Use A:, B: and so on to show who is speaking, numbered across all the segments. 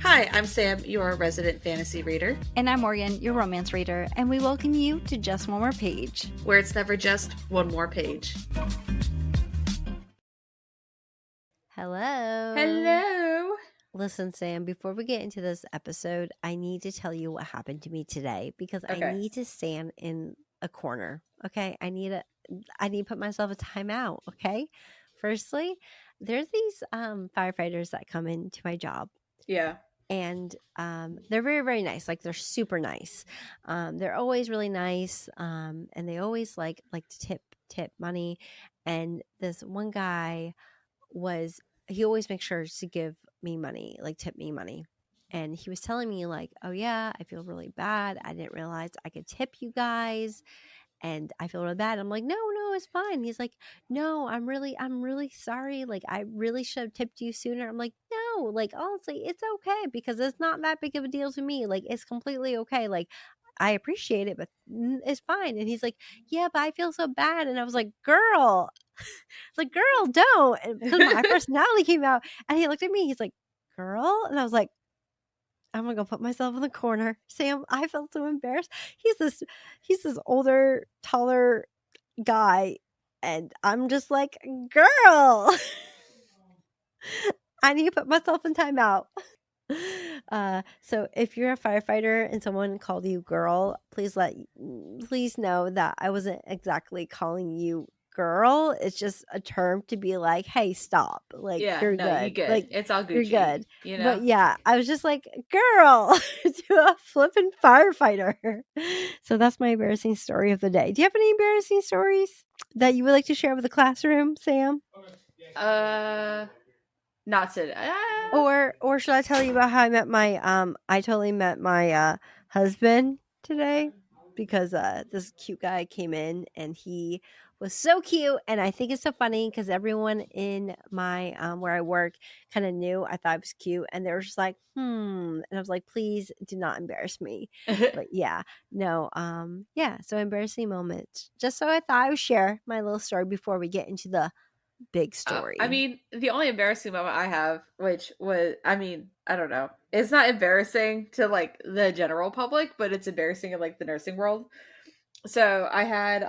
A: Hi, I'm Sam, your resident fantasy reader,
B: And I'm Morgan, your romance reader, and we welcome you to Just One More Page,
A: where it's never just one more page.
C: Hello.
A: Hello.
C: Listen, Sam, before we get into this episode, I need to tell you what happened to me today because I
A: Okay.
C: need to stand in a corner. Okay. I need to put myself a timeout. Okay. Firstly, there's these firefighters that come into my job.
A: Yeah.
C: And they're very, very nice. Like, they're super nice. They're always really nice. And they always like to tip money. And this one guy he always makes sure to give me money, like tip me money. And he was telling me like, oh yeah, I feel really bad. I didn't realize I could tip you guys. And I feel really bad. I'm like, no, it's fine. He's like, no, I'm really sorry. Like, I really should have tipped you sooner. I'm like, no, like, honestly, it's okay because it's not that big of a deal to me. Like, it's completely okay. Like, I appreciate it, but it's fine. And he's like, yeah, but I feel so bad. And I was like, girl, it's like, girl, don't. Because my personality came out, and he looked at me. He's like, girl, and I was like, I'm gonna go put myself in the corner. Sam, I felt so embarrassed. He's this older, taller guy, and I'm just like, girl, I need to put myself in timeout. So if you're a firefighter and someone called you girl, please know that I wasn't exactly calling you girl. It's just a term to be like, hey, stop. Like,
A: Yeah,
C: you're
A: no,
C: good.
A: you good.
C: Like,
A: It's all Gucci.
C: you're good.
A: You know?
C: But yeah, I was just like, girl, to a flippin' firefighter. So that's my embarrassing story of the day. Do you have any embarrassing stories that you would like to share with the classroom, Sam?
A: Not today.
C: Or should I tell you about how I met my I totally met my husband today because this cute guy came in and he was so cute, and I think it's so funny because everyone in my where I work kind of knew I thought I was cute, and they were just like, and I was like, please do not embarrass me. But yeah, no, yeah, so embarrassing moments. Just so I thought I would share my little story before we get into the big story.
A: I mean, the only embarrassing moment I have, which was, I mean, I don't know. It's not embarrassing to like the general public, but it's embarrassing in like the nursing world. So I had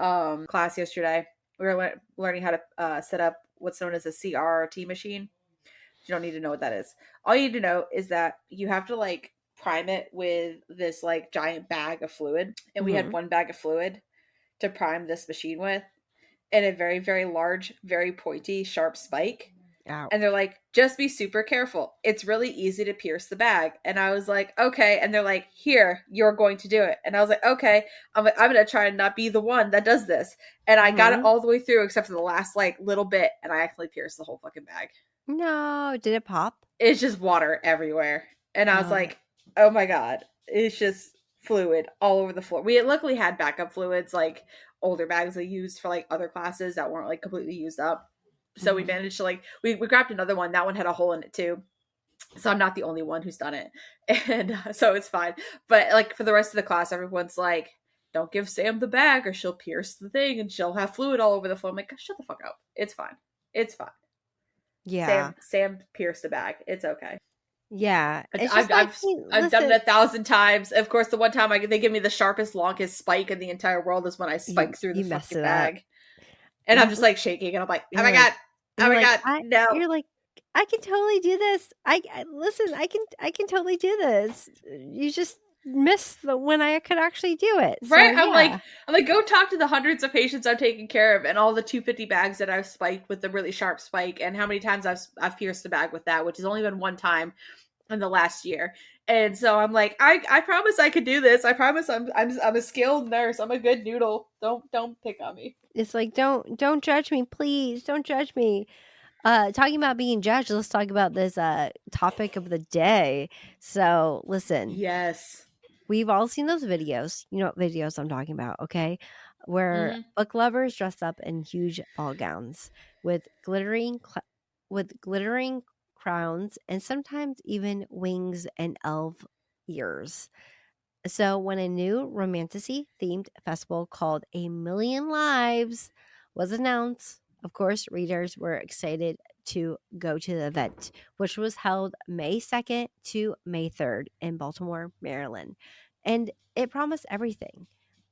A: class yesterday. We were learning how to set up what's known as a CRT machine. You don't need to know what that is. All you need to know is that you have to like prime it with this like giant bag of fluid. And we had one bag of fluid to prime this machine with, and a very, very large, very pointy, sharp spike.
C: Ow.
A: And they're like, just be super careful. It's really easy to pierce the bag. And I was like, okay. And they're like, here, you're going to do it. And I was like, okay, I'm going to try and not be the one that does this. And I got it all the way through except for the last like little bit. And I actually pierced the whole fucking bag.
C: No, did it pop?
A: It's just water everywhere. And I was like, oh my God, it's just fluid all over the floor. We luckily had backup fluids, like older bags they used for like other classes that weren't like completely used up. So we managed to like, we grabbed another one. That one had a hole in it too. So I'm not the only one who's done it. And so it's fine. But like for the rest of the class, everyone's like, don't give Sam the bag or she'll pierce the thing and she'll have fluid all over the floor. I'm like, shut the fuck up. It's fine. It's fine.
C: Yeah.
A: Sam pierced the bag. It's okay.
C: Yeah.
A: I've done it 1,000 times. Of course, the one time they give me the sharpest, longest spike in the entire world is when I spike through the fucking bag. And I'm just like shaking, and I'm like, oh my God. Oh my God. No.
C: You're like, I can totally do this. Listen, I can totally do this. You just missed when I could actually do it.
A: Right?
C: So, yeah.
A: I'm like, go talk to the hundreds of patients I'm taking care of and all the 250 bags that I've spiked with the really sharp spike and how many times I've pierced the bag with that, which has only been one time in the last year. And so I'm like, I promise I could do this. I promise I'm a skilled nurse. I'm a good noodle. Don't pick on me.
C: It's like, don't judge me, please. Don't judge me. Talking about being judged, let's talk about this topic of the day. So listen.
A: Yes.
C: We've all seen those videos. You know what videos I'm talking about, okay? Where book lovers dress up in huge ball gowns with glittering crowns and sometimes even wings and elf ears. So when a new romantasy themed festival called A Million Lives was announced, of course, readers were excited to go to the event, which was held May 2nd to May 3rd in Baltimore, Maryland. And it promised everything: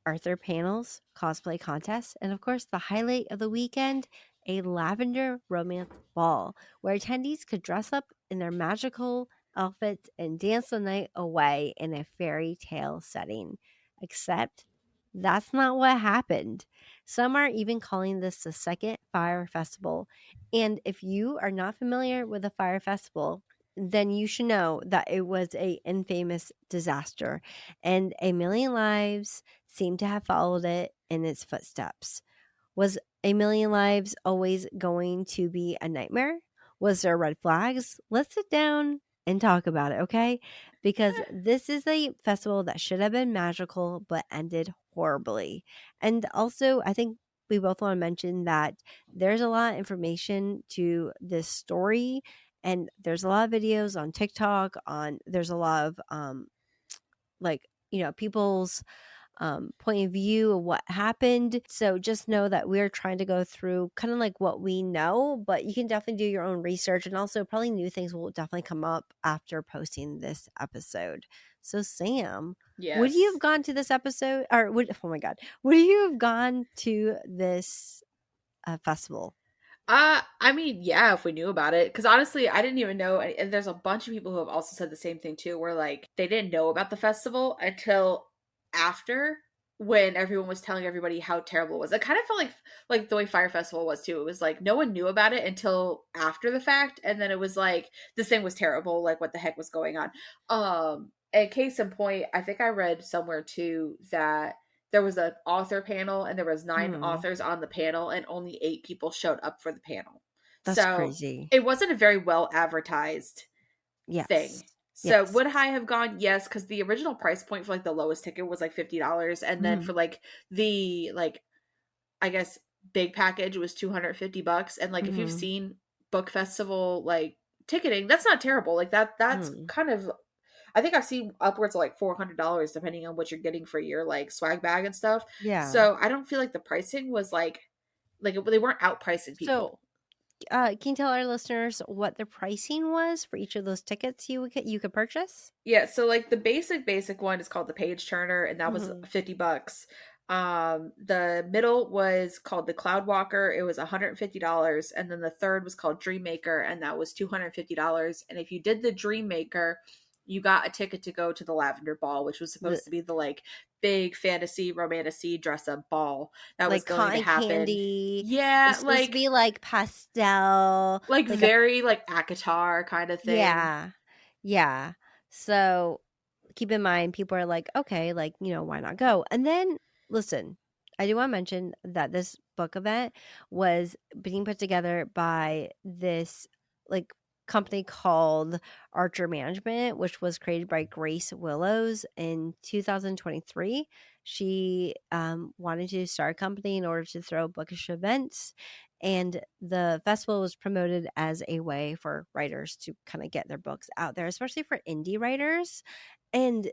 C: Arthur panels, cosplay contests, and of course, the highlight of the weekend, a lavender romance ball where attendees could dress up in their magical outfits and dance the night away in a fairy tale setting. Except that's not what happened. Some are even calling this the second Fyre Festival. And if you are not familiar with the Fyre Festival, then you should know that it was a infamous disaster, and a million lives seem to have followed it in its footsteps. Was a million lives always going to be a nightmare? Was there red flags? Let's sit down and talk about it, okay? Because this is a festival that should have been magical but ended horribly. And also, I think we both want to mention that there's a lot of information to this story, and there's a lot of videos on TikTok, there's a lot of people's point of view of what happened. So just know that we're trying to go through kind of like what we know, but you can definitely do your own research, and also probably new things will definitely come up after posting this episode. So Sam, would you
A: Yes.
C: have gone to this episode, or oh my god, would you have gone to this festival?
A: I mean, yeah, if we knew about it, because honestly, I didn't even know. And there's a bunch of people who have also said the same thing too, where like they didn't know about the festival until after, when everyone was telling everybody how terrible it was. It kind of felt like the way Fire Festival was too. It was like no one knew about it until after the fact, and then it was like this thing was terrible. Like what the heck was going on? And case in point, I think I read somewhere too that there was an author panel and there was 9 authors on the panel and only 8 people showed up for the panel.
C: That's
A: So
C: crazy.
A: it wasn't a very well advertised
C: Yes.
A: thing. So
C: Yes.
A: would I have gone? Yes, because the original price point for like the lowest ticket was like $50, and then for like the I guess big package was $250. And like if you've seen book festival like ticketing, that's not terrible. Like that's kind of, I think I've seen upwards of like $400 depending on what you're getting for your like swag bag and stuff.
C: Yeah.
A: So I don't feel like the pricing was like they weren't outpricing
C: So,
A: people.
C: can you tell our listeners what the pricing was for each of those tickets you could purchase?
A: Yeah, so like the basic one is called the Page Turner, and that was $50. The middle was called the Cloud Walker. It was $150, and then the third was called Dream Maker, and that was $250. And if you did the Dream Maker, you got a ticket to go to the Lavender Ball, which was supposed to be the like big fantasy romantasy dress up ball that was
C: Like
A: going to
C: cotton
A: happen.
C: candy.
A: Yeah,
C: It's supposed to be like pastel,
A: like
C: like a
A: very like ACOTAR kind of thing.
C: yeah. Yeah. So keep in mind, people are like, okay, like, why not go? And then listen, I do want to mention that this book event was being put together by this like company called Archer Management, which was created by Grace Willows in 2023. She wanted to start a company in order to throw bookish events, and the festival was promoted as a way for writers to kind of get their books out there, especially for indie writers. And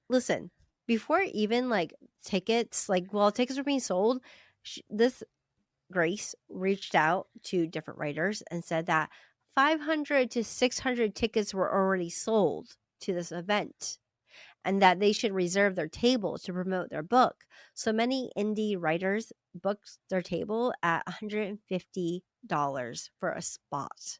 C: listen, before even like tickets, like while tickets were being sold, this Grace reached out to different writers and said that 500 to 600 tickets were already sold to this event, and that they should reserve their table to promote their book. So many indie writers booked their table at $150 for a spot.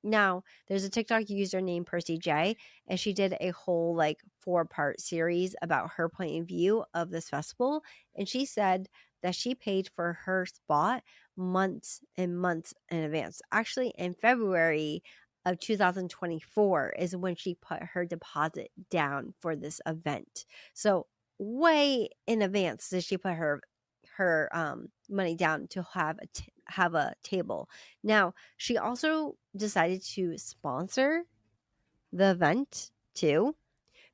C: Now, there's a TikTok user named Percy J, and she did a whole like 4-part series about her point of view of this festival. And she said that she paid for her spot months and months in advance. Actually, in February of 2024 is when she put her deposit down for this event. So way in advance did she put her money down to have a table. Now, she also decided to sponsor the event too,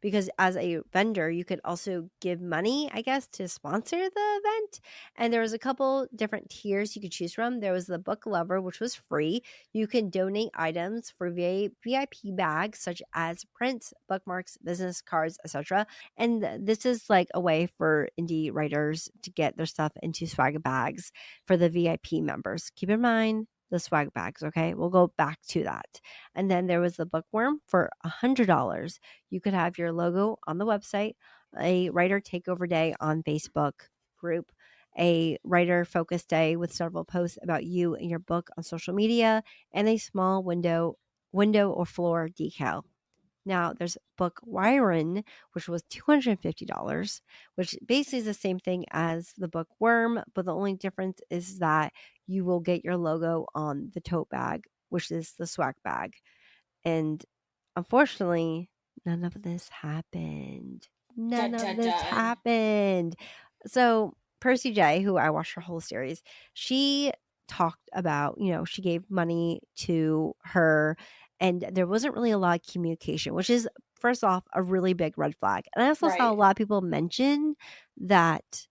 C: because as a vendor, you could also give money, I guess, to sponsor the event. And there was a couple different tiers you could choose from. There was the book lover, which was free. You can donate items for VIP bags such as prints, bookmarks, business cards, etc. And this is like a way for indie writers to get their stuff into swag bags for the VIP members. Keep in mind, the swag bags. Okay. We'll go back to that. And then there was the bookworm for $100. You could have your logo on the website, a writer takeover day on Facebook group, a writer focus day with several posts about you and your book on social media, and a small window or floor decal. Now there's book Wyron, which was $250, which basically is the same thing as the bookworm, but the only difference is that you will get your logo on the tote bag, which is the swag bag. And unfortunately, none of this happened. None
A: Dun,
C: of
A: dun,
C: this
A: dun.
C: happened. So Percy J, who I watched her whole series, she talked about, she gave money to her and there wasn't really a lot of communication, which is first off a really big red flag. And I also saw a
A: Right.
C: lot of people mention that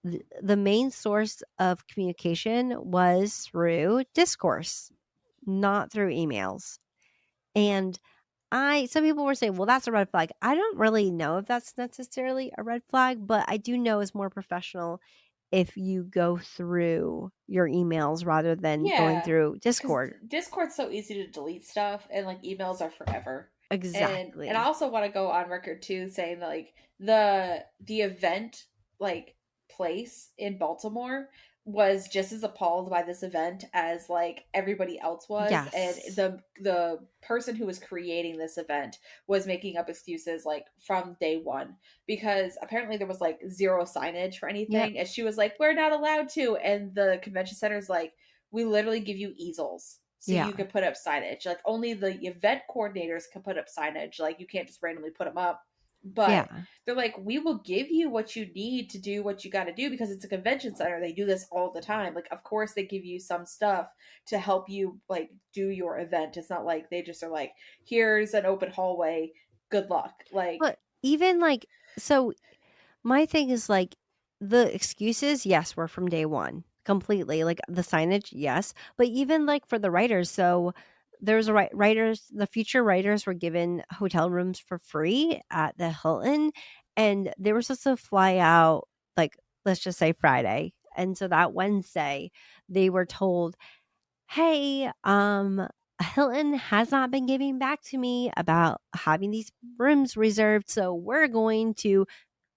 C: the main source of communication was through discourse, not through emails. And some people were saying, well, that's a red flag. I don't really know if that's necessarily a red flag, but I do know it's more professional if you go through your emails rather than going
A: Yeah,
C: through
A: because
C: Discord.
A: Discord's so easy to delete stuff, and like emails are forever. And I
C: Exactly.
A: also want to go on record too, saying that like the event like place in Baltimore was just as appalled by this event as like everybody else was, and
C: Yes.
A: the person who was creating this event was making up excuses like from day one, because apparently there was like zero signage for
C: Yep.
A: anything, and she was like, we're not allowed to, and the convention center's like, we literally give you easels so
C: Yeah.
A: you can put up signage. Like only the event coordinators can put up signage. Like you can't just randomly put them up. But
C: Yeah.
A: they're like, we will give you what you need to do what you got to do, because it's a convention center. They do this all the time. Like, of course, they give you some stuff to help you like do your event. It's not like they just are like, here's an open hallway. Good luck. Like,
C: But even like, so my thing is like the excuses, yes, were from day one completely. Like the signage, yes. But even like for the writers, so there's writers, the future writers were given hotel rooms for free at the Hilton. And they were supposed to fly out, like, let's just say Friday. And so that Wednesday, they were told, hey, Hilton has not been giving back to me about having these rooms reserved. So we're going to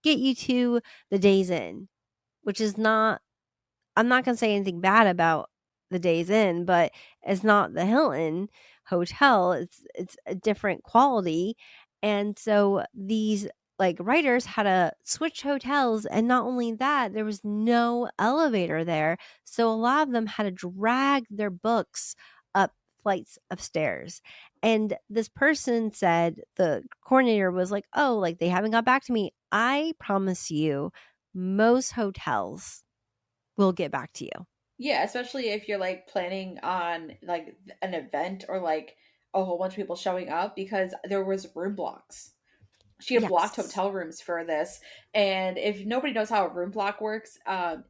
C: get you to the Days Inn, which is not, I'm not going to say anything bad about the Days Inn, but it's not the Hilton hotel. It's a different quality. And so these like writers had to switch hotels, and not only that, there was no elevator there. So a lot of them had to drag their books up flights of stairs. And this person said, the coordinator was like, oh, like they haven't got back to me. I promise you, most hotels will get back to you.
A: yeah, especially if you're like planning on like an event or like a whole bunch of people showing up, because there was room blocks. She had blocked
C: Yes.
A: hotel rooms for this. And if nobody knows how a room block works,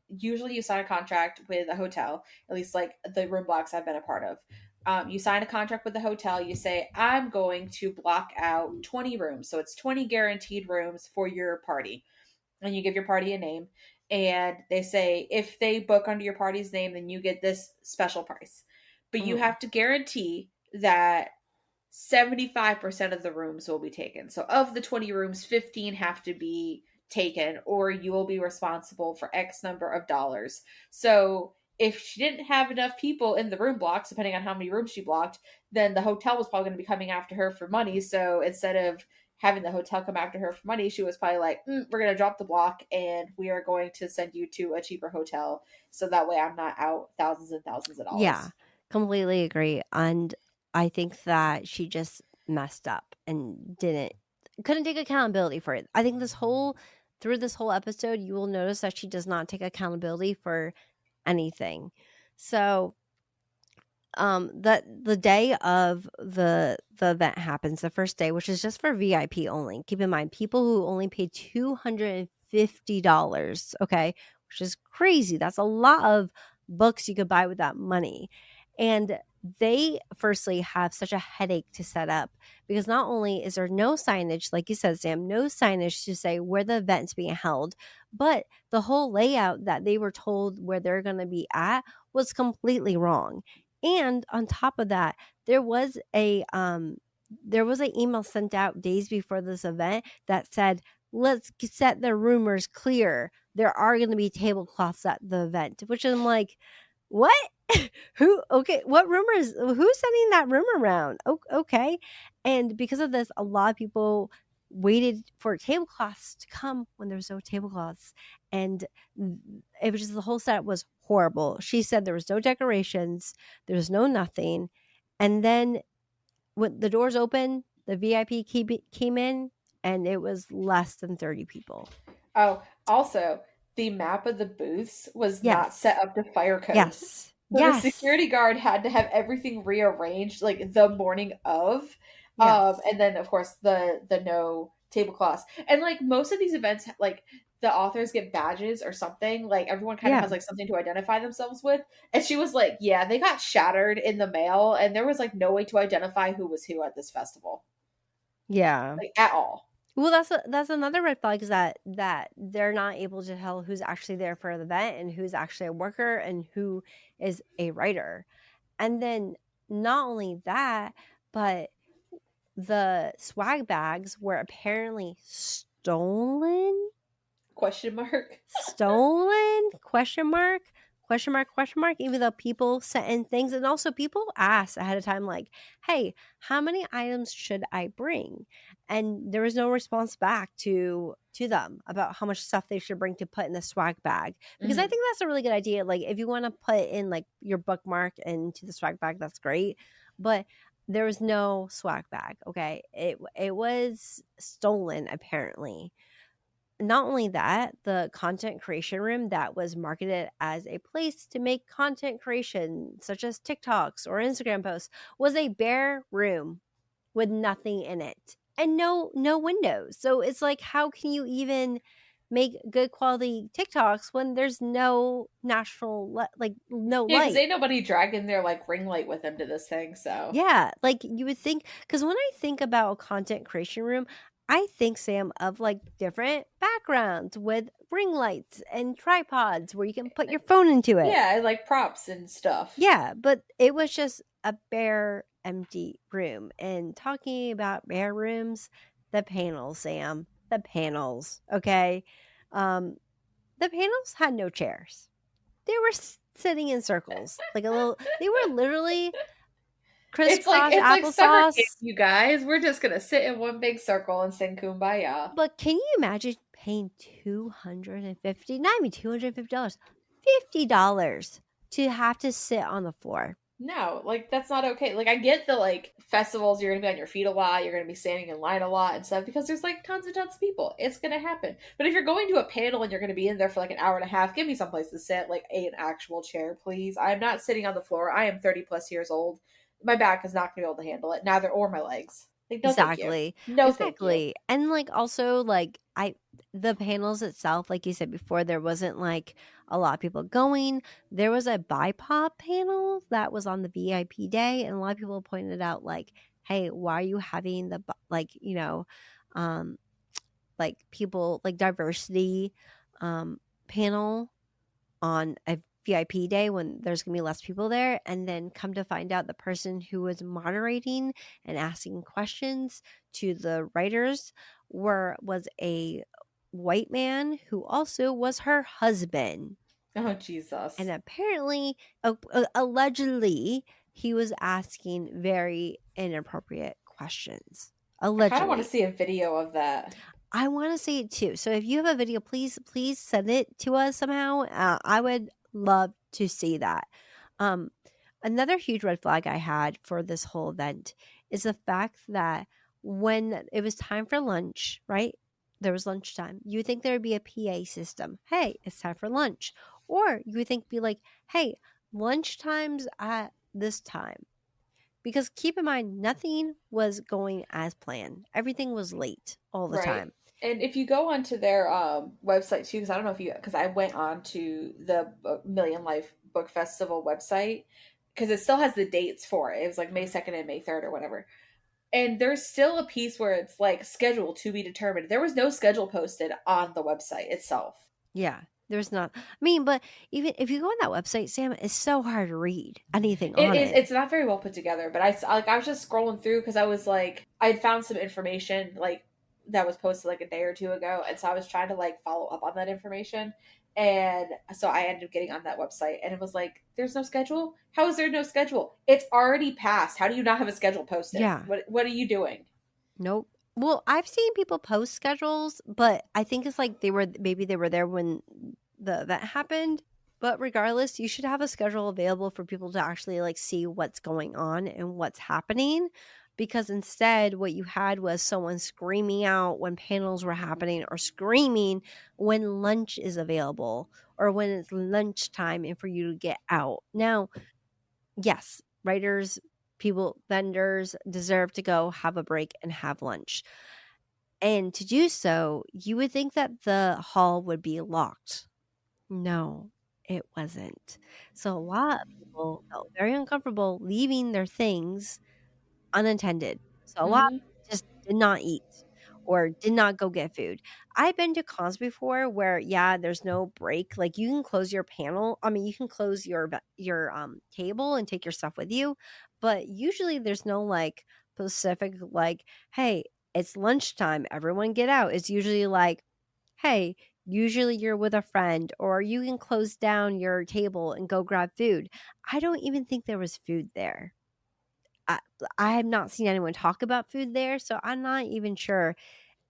A: usually you sign a contract with a hotel, at least like the room blocks I've been a part of. You sign a contract with the hotel, you say, I'm going to block out 20 rooms. So it's 20 guaranteed rooms for your party. And you give your party a name. And they say, if they book under your party's name, then you get this special price. But you
C: Mm.
A: have to guarantee that 75% of the rooms will be taken. So of the 20 rooms, 15 have to be taken, or you will be responsible for X number of dollars. So if she didn't have enough people in the room blocks, depending on how many rooms she blocked, then the hotel was probably going to be coming after her for money. So instead of having the hotel come after her for money, she was probably like, we're going to drop the block and we are going to send you to a cheaper hotel. So that way I'm not out thousands and thousands of
C: Yeah,
A: dollars.
C: completely agree. And I think that she just messed up and couldn't take accountability for it. I think through this whole episode, you will notice that she does not take accountability for anything. So that the day of the event happens, the first day, which is just for VIP only. Keep in mind, people who only pay $250, okay, which is crazy. That's a lot of books you could buy with that money. And they firstly have such a headache to set up, because not only is there no signage, like you said, Sam, no signage to say where the event's being held, but the whole layout that they were told where they're going to be at was completely wrong. And on top of that, there was a an email sent out days before this event that said, let's set the rumors clear. There are going to be tablecloths at the event, which I'm like, what? Who? Okay, what rumors? Who's sending that rumor around? Okay. And because of this, a lot of people waited for tablecloths to come when there was no tablecloths. And it was just, the whole set was horrible. She said there was no decorations, there was no nothing. And then when the doors opened, the VIP came in, and it was less than 30 people.
A: Oh, also, the map of the booths was not
C: Yes.
A: set up to fire code.
C: Yes.
A: So the
C: Yes.
A: security guard had to have everything rearranged like the morning of.
C: Yes.
A: And then of course the no tablecloths. And like most of these events, like the authors get badges or something. Like everyone kind of
C: Yeah.
A: has like something to identify themselves with. And she was like, yeah, they got shattered in the mail and there was like no way to identify who was who at this festival.
C: Yeah.
A: Like at all.
C: Well, that's another red flag, is that they're not able to tell who's actually there for the event and who's actually a worker and who is a writer. And then not only that, but the swag bags were apparently stolen.
A: Question mark.
C: Stolen? Question mark? Question mark? Question mark? Even though people sent in things, and also people asked ahead of time, like, "Hey, how many items should I bring?" And there was no response back to them about how much stuff they should bring to put in the swag bag. Because I
A: Mhm.
C: think that's a really good idea. Like, if you want to put in like your bookmark into the swag bag, that's great. But there was no swag bag. Okay, it was stolen apparently. Not only that, the content creation room that was marketed as a place to make content creation, such as TikToks or Instagram posts, was a bare room with nothing in it and no windows. So it's like, how can you even make good quality TikToks when there's no natural like no
A: Yeah, because
C: light?
A: ain't nobody dragging their like ring light with them to this thing, so
C: Yeah, like you would think, because when I think about a content creation room, I think, Sam, of like different backgrounds with ring lights and tripods where you can put your phone into it.
A: yeah, I like props and stuff.
C: Yeah, but it was just a bare, empty room. And talking about bare rooms, the panels, Sam, the panels, okay? Um, the panels had no chairs. They were sitting in circles, like a little, they were literally crisscross
A: It's like summer camp,
C: applesauce.
A: you guys. We're just gonna sit in one big circle and sing kumbaya.
C: But can you imagine paying $250, not even $250, $50 to have to sit on the floor?
A: No, like that's not okay. Like I get the like festivals, you're gonna be on your feet a lot, you're gonna be standing in line a lot and stuff because there's like tons and tons of people. It's gonna happen. But if you're going to a panel and you're gonna be in there for like an hour and a half, give me someplace to sit, like an actual chair, please. I'm not sitting on the floor. I am 30 plus years old. My back is not gonna be able to handle it, neither or my legs. Like, no thank you.
C: Exactly.
A: No thank you.
C: Exactly. And like also like the panels itself, like you said before, there wasn't like a lot of people going. There was a BIPOP panel that was on the VIP day, and a lot of people pointed out like, hey, why are you having the like, um like people like diversity panel on a VIP day when there's going to be less people there? And then come to find out, the person who was moderating and asking questions to the writers was a white man who also was her husband.
A: Oh
C: And
A: Jesus.
C: apparently, allegedly, he was asking very inappropriate questions.
A: I kind of want to
C: Allegedly.
A: see a video of that.
C: I want to see it too. So if you have a video, please send it to us somehow. I would love to see that. Um, Another huge red flag I had for this whole event is the fact that when it was time for lunch, right? There was lunchtime. You would think there would be a PA system. Hey, it's time for lunch. Or you would think, be like, hey, lunchtime's at this time. Because keep in mind, nothing was going as planned. Everything was late all the
A: Right.
C: time.
A: And if you go onto their website too, because I don't know if you, because I went on to the Million Life Book Festival website, because it still has the dates for it. It was like May 2nd and May 3rd or whatever. And there's still a piece where it's like schedule to be determined. There was no schedule posted on the website itself.
C: Yeah. There's not. I mean, but even if you go on that website, Sam, it's so hard to read anything
A: It
C: on
A: is.
C: it.
A: It's not very well put together, but I was just scrolling through because I was like, I had found some information like that was posted like a day or two ago, and so I was trying to like follow up on that information, and so I ended up getting on that website, and it was like, there's no schedule. How is there no schedule? It's already passed. How do you not have a schedule posted?
C: Yeah.
A: What are you doing?
C: Nope. Well, I've seen people post schedules, but I think it's like maybe they were there when the event happened. But regardless, you should have a schedule available for people to actually like see what's going on and what's happening. Because instead, what you had was someone screaming out when panels were happening or screaming when lunch is available or when it's lunchtime and for you to get out. Now, yes, writers, people, vendors deserve to go have a break and have lunch. And to do so, you would think that the hall would be locked. No, it wasn't. So a lot of people felt very uncomfortable leaving their things unattended. So a lot of
A: Mm-hmm.
C: people just did not eat or did not go get food. I've been to cons before where yeah, there's no break. Like you can close your panel. I mean, you can close your table and take your stuff with you, but usually there's no like specific like, hey, it's lunchtime, everyone get out. It's usually like, hey, usually you're with a friend or you can close down your table and go grab food. I don't even think there was food there. I, I have not seen anyone talk about food there, so I'm not even sure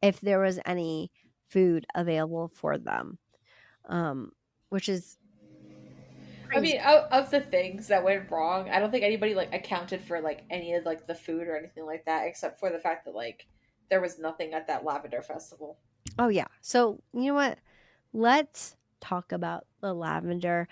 C: if there was any food available for them, um, which is
A: I
C: crazy.
A: mean, of the things that went wrong, I don't think anybody like accounted for like any of like the food or anything like that, except for the fact that like there was nothing at that lavender festival.
C: Oh yeah. So you know what? Let's talk about the lavender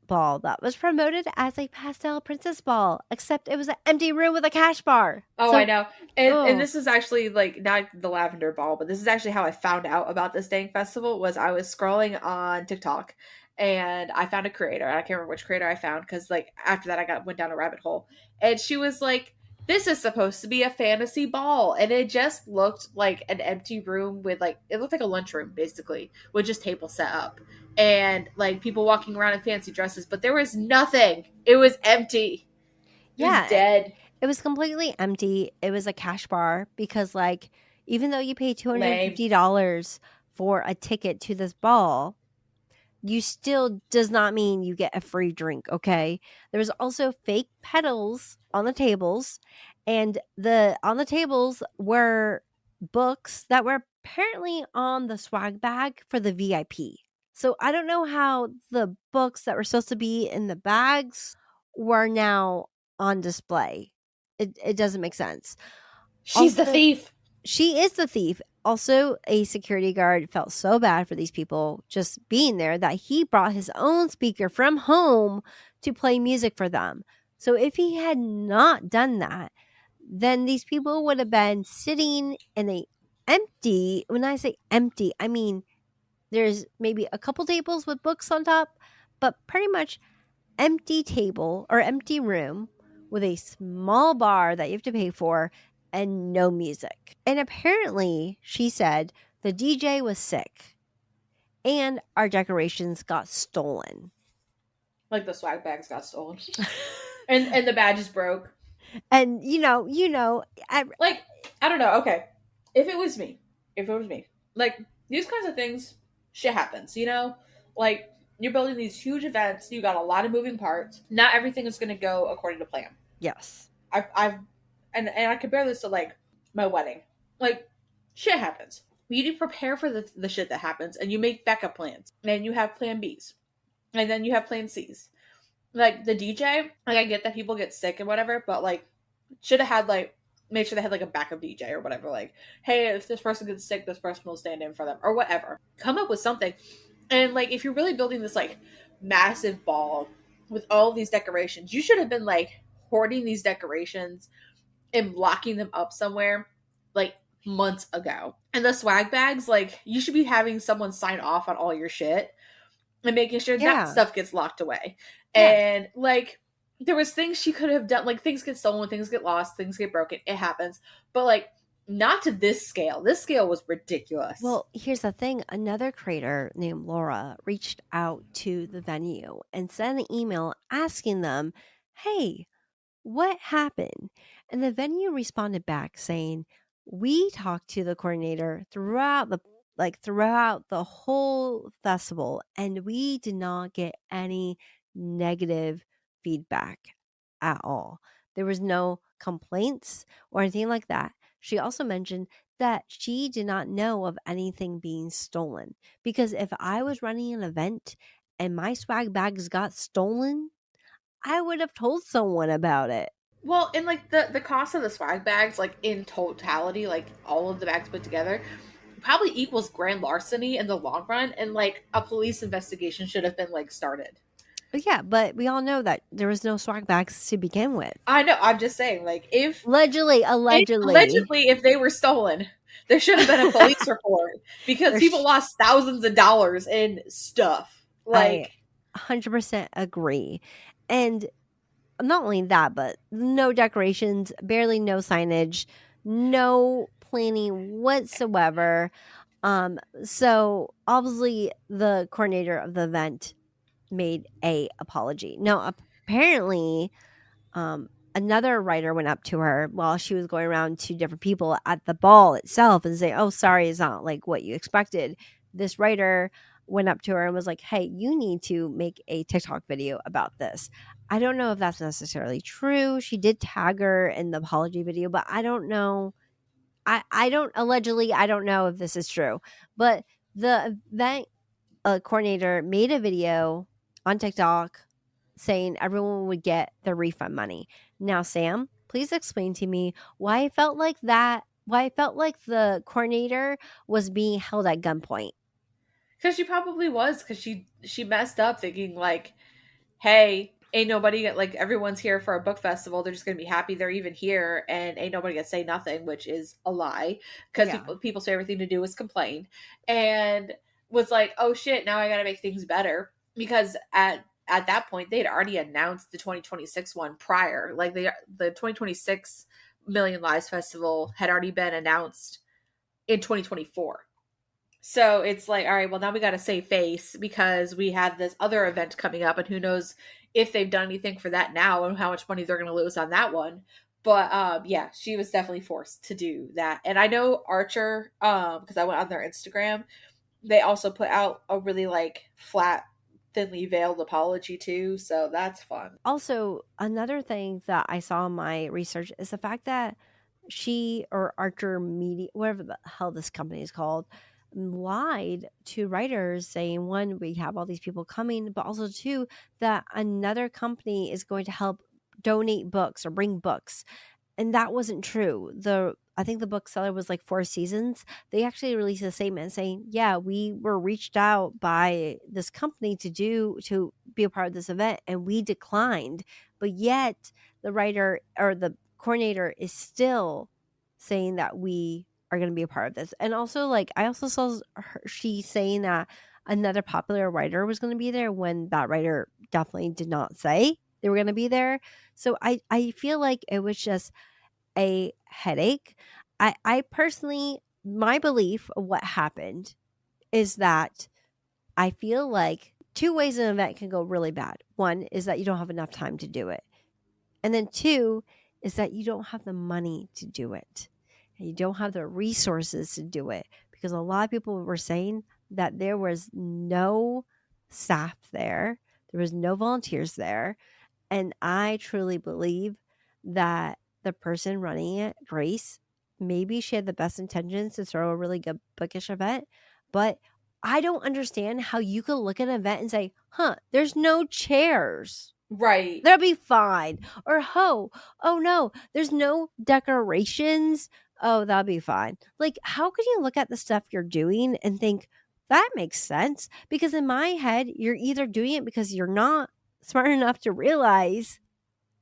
C: ball that was promoted as a pastel princess ball, except it was an empty room with a cash bar.
A: Oh, I
C: So,
A: know. And
C: oh
A: this is actually like not the lavender ball, but this is actually how I found out about this dang festival was I was scrolling on TikTok and I found a creator. I can't remember which creator I found because like after that I got went down a rabbit hole. And she was like, this is supposed to be a fantasy ball. And it just looked like an empty room with like it looked like a lunchroom basically, with just tables set up. And like people walking around in fancy dresses, but there was nothing. It was empty. It was
C: yeah,
A: dead.
C: it was completely empty. It was a cash bar because, like, even though you pay
A: Lame.
C: $250 for a ticket to this ball, you still does not mean you get a free drink, okay? There was also fake pedals on the tables, and the on the tables were books that were apparently on the swag bag for the VIP. So I don't know how the books that were supposed to be in the bags were now on display. It doesn't make sense.
A: She's the
C: Also,
A: thief.
C: she is the thief. Also, a security guard felt so bad for these people just being there that he brought his own speaker from home to play music for them. So, if he had not done that, then these people would have been sitting in a empty, when I say empty, I mean there's maybe a couple tables with books on top, but pretty much empty table or empty room with a small bar that you have to pay for and no music. And apparently, she said the DJ was sick and our decorations got stolen.
A: Like the swag bags got stolen, and the badges broke.
C: And
A: Like I don't know. Okay, if it was me, like these kinds of things, shit happens. You know, like you're building these huge events. You got a lot of moving parts. Not everything is going to go according to plan.
C: yes.
A: I've and I compare this to like my wedding. Like shit happens. You need to prepare for the shit that happens, and you make backup plans, and you have plan Bs, and then you have plan Cs. Like the DJ, like I get that people get sick and whatever, but like should have had like make sure they had like a backup DJ or whatever. Like, hey, if this person gets sick, this person will stand in for them or whatever. Come up with something. And like if you're really building this like massive ball with all these decorations, you should have been like hoarding these decorations and locking them up somewhere like months ago. And the swag bags, like you should be having someone sign off on all your shit and making sure that
C: Yeah.
A: stuff gets locked away.
C: Yes.
A: And like there was things she could have done, like things get stolen, things get lost, things get broken. It happens. But like Not to this scale. This scale was ridiculous.
C: Well, here's the thing. Another creator named Laura reached out to the venue and sent an email asking them, hey, what happened? And the venue responded back saying, we talked to the coordinator throughout the whole festival, and we did not get any negative feedback at all. There was no complaints or anything like that. She also mentioned that she did not know of anything being stolen, because if I was running an event and my swag bags got stolen, I would have told someone about it.
A: Well, and like the cost of the swag bags, like in totality, like all of the bags put together, probably equals grand larceny in the long run, and like a police investigation should have been like started.
C: But yeah, but we all know that there was no swag bags to begin with.
A: I know. I'm just saying, like if
C: Allegedly,
A: allegedly if they were stolen, there should have been a police report because people lost thousands of dollars in stuff.
C: I
A: Like
C: 100% agree. And not only that, but no decorations, barely no signage, no planning whatsoever. So obviously the coordinator of the event made a apology. Now, apparently, another writer went up to her while she was going around to different people at the ball itself and say, "Oh, sorry, it's not like what you expected." This writer went up to her and was like, "Hey, you need to make a TikTok video about this." I don't know if that's necessarily true. She did tag her in the apology video, but I don't know. I don't allegedly. I don't know if this is true, but the event coordinator made a video on TikTok saying everyone would get their refund money. Now, Sam, please explain to me why I felt like that. Why I felt like the coordinator was being held at gunpoint.
A: because she probably was, because she messed up thinking like, hey, ain't nobody, like everyone's here for a book festival, they're just gonna be happy they're even here, and ain't nobody gonna say nothing, which is a lie, because
C: Yeah.
A: people's favorite thing to do is complain, and was like, oh shit, now I gotta make things better, because at that point they had already announced the 2026 one prior, like the 2026 Million Lives Festival had already been announced in 2024. So it's like, all right, well, now we got to save face because we have this other event coming up, and who knows if they've done anything for that now and how much money they're going to lose on that one. But yeah, she was definitely forced to do that. And I know Archer, because I went on their Instagram, they also put out a really like flat, thinly veiled apology too. So that's fun.
C: Also, another thing that I saw in my research is the fact that she or Archer Media, whatever the hell this company is called, lied to writers saying, one, we have all these people coming, but also two, that another company is going to help donate books or bring books. And that wasn't true. I think the bookseller was like Four Seasons. They actually released a statement saying, yeah, we were reached out by this company to be a part of this event, and we declined. But yet the writer or the coordinator is still saying that we are going to be a part of this. And also, like, I also saw she saying that another popular writer was going to be there when that writer definitely did not say they were going to be there. So I feel like it was just a headache. I personally, my belief of what happened is that I feel like two ways an event can go really bad. One is that you don't have enough time to do it. And then two is that you don't have the money to do it. And you don't have the resources to do it, because a lot of people were saying that there was no staff there. There was no volunteers there. And I truly believe that the person running it, Grace, maybe she had the best intentions to throw a really good bookish event, but I don't understand how you could look at an event and say, huh, there's no chairs.
A: Right.
C: That'll be fine. Or, oh no, there's no decorations. Oh, that'll be fine. Like, how could you look at the stuff you're doing and think, that makes sense? Because in my head, you're either doing it because you're not smart enough to realize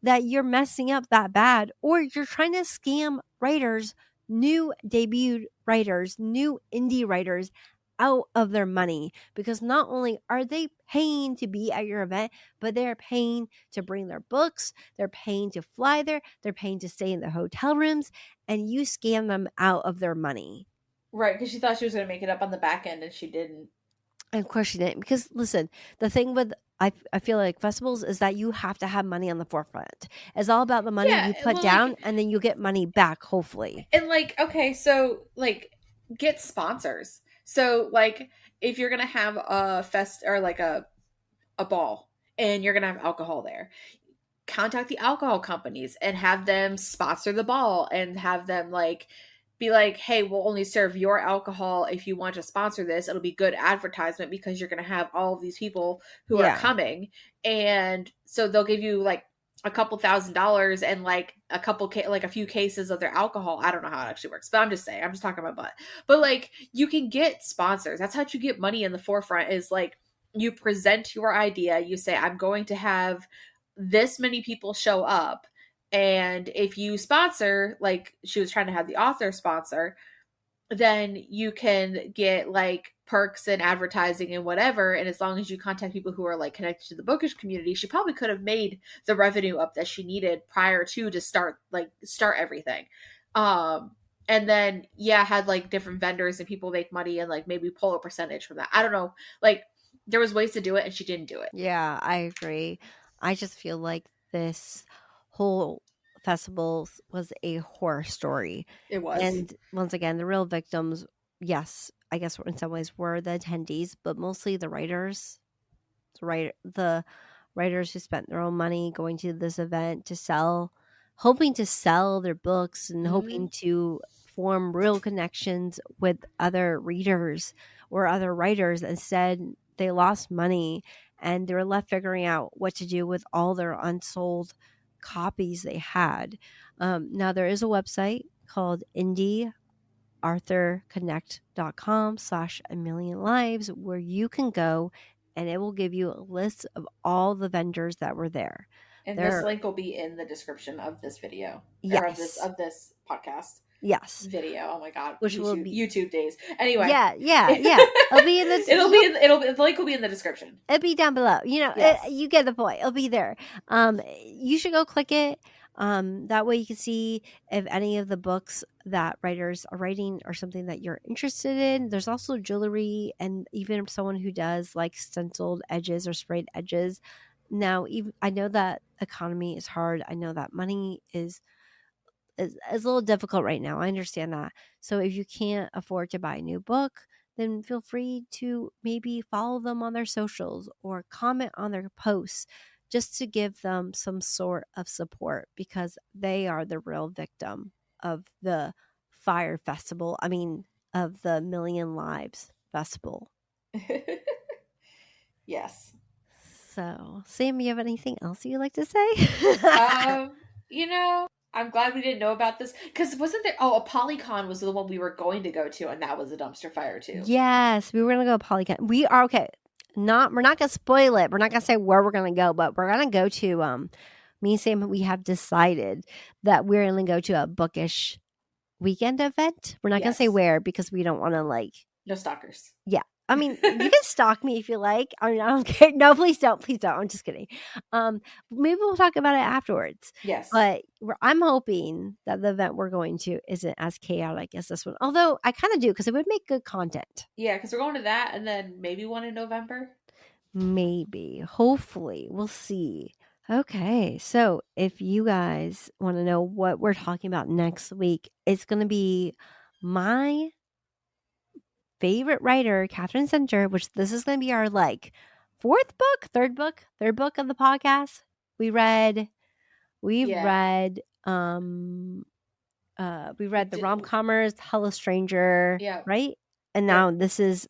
C: that you're messing up that bad, or you're trying to scam writers, new debuted writers, new indie writers out of their money, because not only are they paying to be at your event, but they're paying to bring their books, they're paying to fly there, they're paying to stay in the hotel rooms, and you scam them out of their money.
A: Right, because she thought she was going to make it up on the back end and she didn't.
C: And of course she didn't, because listen, the thing with I feel like festivals is that you have to have money on the forefront. It's all about the money
A: Yeah,
C: you put
A: well,
C: down,
A: like,
C: and then you get money back, hopefully.
A: and like, okay, so like, get sponsors. So like, if you're gonna have a fest or like a ball and you're gonna have alcohol there, contact the alcohol companies and have them sponsor the ball and have them like be like, hey, we'll only serve your alcohol if you want to sponsor this. It'll be good advertisement because you're going to have all of these people who are
C: Yeah.
A: coming. And so they'll give you like a couple $1,000 and like a couple like a few cases of their alcohol. I don't know how it actually works, but I'm just saying, I'm just talking about butt. But like, you can get sponsors. That's how you get money in the forefront, is like, you present your idea, you say, I'm going to have this many people show up, and if you sponsor, like she was trying to have the author sponsor, then you can get like perks and advertising and whatever. And as long as you contact people who are like connected to the bookish community, she probably could have made the revenue up that she needed prior to start everything. And then had like different vendors and people make money and like maybe pull a percentage from that. I don't know, like, there was ways to do it and she didn't do it.
C: Yeah, I agree. I just feel like this whole festival was a horror story.
A: It was.
C: And once again, the real victims, yes, I guess in some ways were the attendees, but mostly the writers. The writers who spent their own money going to this event to sell, hoping to sell their books and hoping to form real connections with other readers or other writers. Instead, they lost money and they were left figuring out what to do with all their unsold copies they had. Now, there is a website called indiearthurconnect.com/a million lives where you can go and it will give you a list of all the vendors that were there.
A: And this link will be in the description of this video.
C: Yes.
A: Or of this podcast.
C: Yes.
A: Video. Oh my god.
C: Which will be
A: YouTube days. Anyway.
C: Yeah. It'll be in the
A: the link will be in the description.
C: It'll be down below.
A: Yes.
C: You get the point. It'll be there. You should go click it. That way you can see if any of the books that writers are writing are something that you're interested in. There's also jewelry and even someone who does like stenciled edges or sprayed edges. Now, I know that economy is hard. I know that money is a little difficult right now. I understand that. So if you can't afford to buy a new book, then feel free to maybe follow them on their socials or comment on their posts just to give them some sort of support, because they are the real victim of the Fyre Festival. I mean, of the Million Lives Festival.
A: Yes.
C: So, Sam, you have anything else you'd like to say?
A: I'm glad we didn't know about this, because wasn't there? Oh, a Polycon was the one we were going to go to, and that was a dumpster fire too.
C: Yes, we were gonna go to Polycon. We are okay. We're not gonna spoil it. We're not gonna say where we're gonna go, but we're gonna go to me and Sam. We have decided that we're gonna go to a bookish weekend event. We're not gonna say where because we don't want to
A: no stalkers.
C: Yeah. I mean, you can stalk me if you like. I mean, I don't care. No, please don't. Please don't. I'm just kidding. Maybe we'll talk about it afterwards.
A: Yes.
C: But I'm hoping that the event we're going to isn't as chaotic as this one. Although I kind of do, because it would make good content.
A: Yeah, because we're going to that and then maybe one in November.
C: Maybe. Hopefully. We'll see. Okay. So if you guys want to know what we're talking about next week, it's going to be my favorite writer, Catherine Center, which this is going to be our third book of the podcast. We've read The Rom-Commers, Hello Stranger, right? And now this will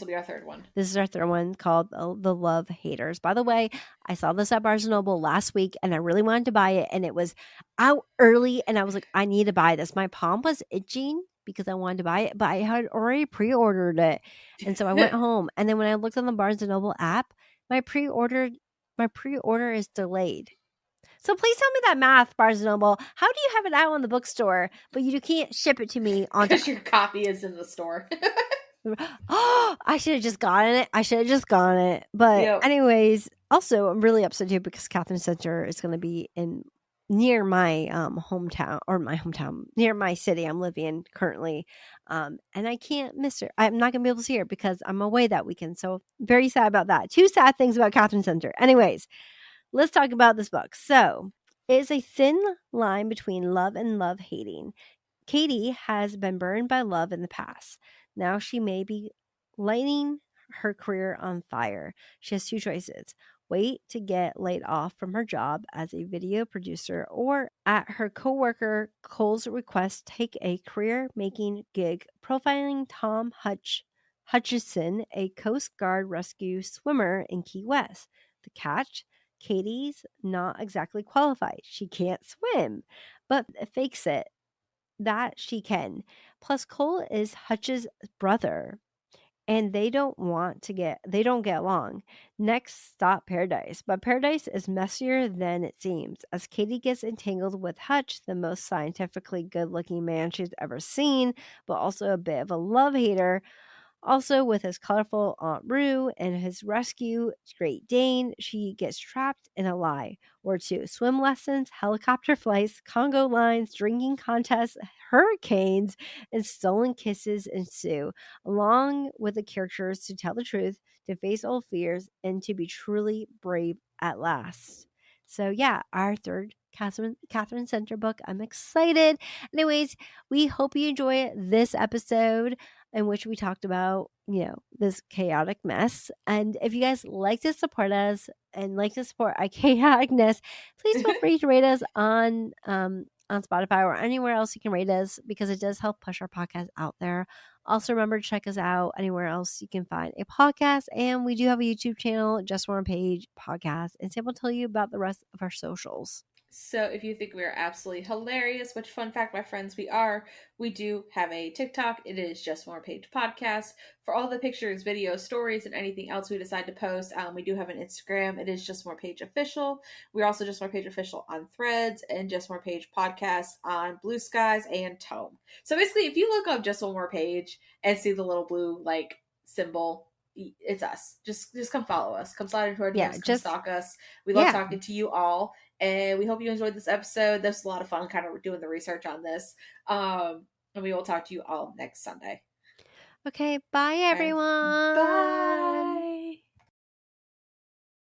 A: be our third one.
C: This is our third one called The Love Haters. By the way, I saw this at Barnes & Noble last week and I really wanted to buy it, and it was out early and I was like, I need to buy this. My palm was itching because I wanted to buy it, but I had already pre-ordered it. And so I went home, and then when I looked on the Barnes & Noble app, my pre-order is delayed. So please tell me that math, Barnes & Noble. How do you have it out on the bookstore, but you can't ship it to me?
A: Because your copy is in the store.
C: Oh, I should have just gotten it. But
A: Yep.
C: anyways, also I'm really upset too because Catherine Center is going to be in near my hometown, near my city I'm living in currently. And I can't miss her. I'm not going to be able to see her because I'm away that weekend. So very sad about that. Two sad things about Catherine Center. Anyways, let's talk about this book. So, it's a thin line between love and love hating. Katie has been burned by love in the past. Now she may be lighting her career on fire. She has two choices: wait to get laid off from her job as a video producer, or at her coworker Cole's request, take a career making gig profiling Tom Hutchison, a Coast Guard rescue swimmer in Key West. The catch: Katie's not exactly qualified. She can't swim, but fakes it that she can. Plus, Cole is Hutch's brother, and they don't get along. Next stop, Paradise. But Paradise is messier than it seems, as Katie gets entangled with Hutch, the most scientifically good looking man she's ever seen, but also a bit of a love hater. Also, with his colorful Aunt Rue and his rescue Great Dane, she gets trapped in a lie or two. Swim lessons, helicopter flights, Congo lines, drinking contests, hurricanes, and stolen kisses ensue, along with the characters to tell the truth, to face old fears, and to be truly brave at last. So, yeah, our third Catherine Center book. I'm excited. Anyways, we hope you enjoy this episode in which we talked about, this chaotic mess. And if you guys like to support us and like to support our chaoticness, please feel free to rate us on Spotify or anywhere else you can rate us, because it does help push our podcast out there. Also, remember to check us out anywhere else you can find a podcast. And we do have a YouTube channel, Just One Page Podcast. And Sam will tell you about the rest of our socials.
A: So if you think we are absolutely hilarious, which fun fact, my friends, we do have a TikTok. It is Just More Page Podcast. For all the pictures, videos, stories, and anything else we decide to post, we do have an Instagram. It is Just More Page Official. We're also Just More Page Official on Threads and Just More Page Podcast on Blue Skies and Tome. So basically, if you look up Just One More Page and see the little blue symbol, it's us. Just come follow us. Come slide into our DMs. Come stalk us. We love talking to you all. And we hope you enjoyed this episode. This was a lot of fun kind of doing the research on this. And we will talk to you all next Sunday.
C: Okay, bye everyone.
A: Bye.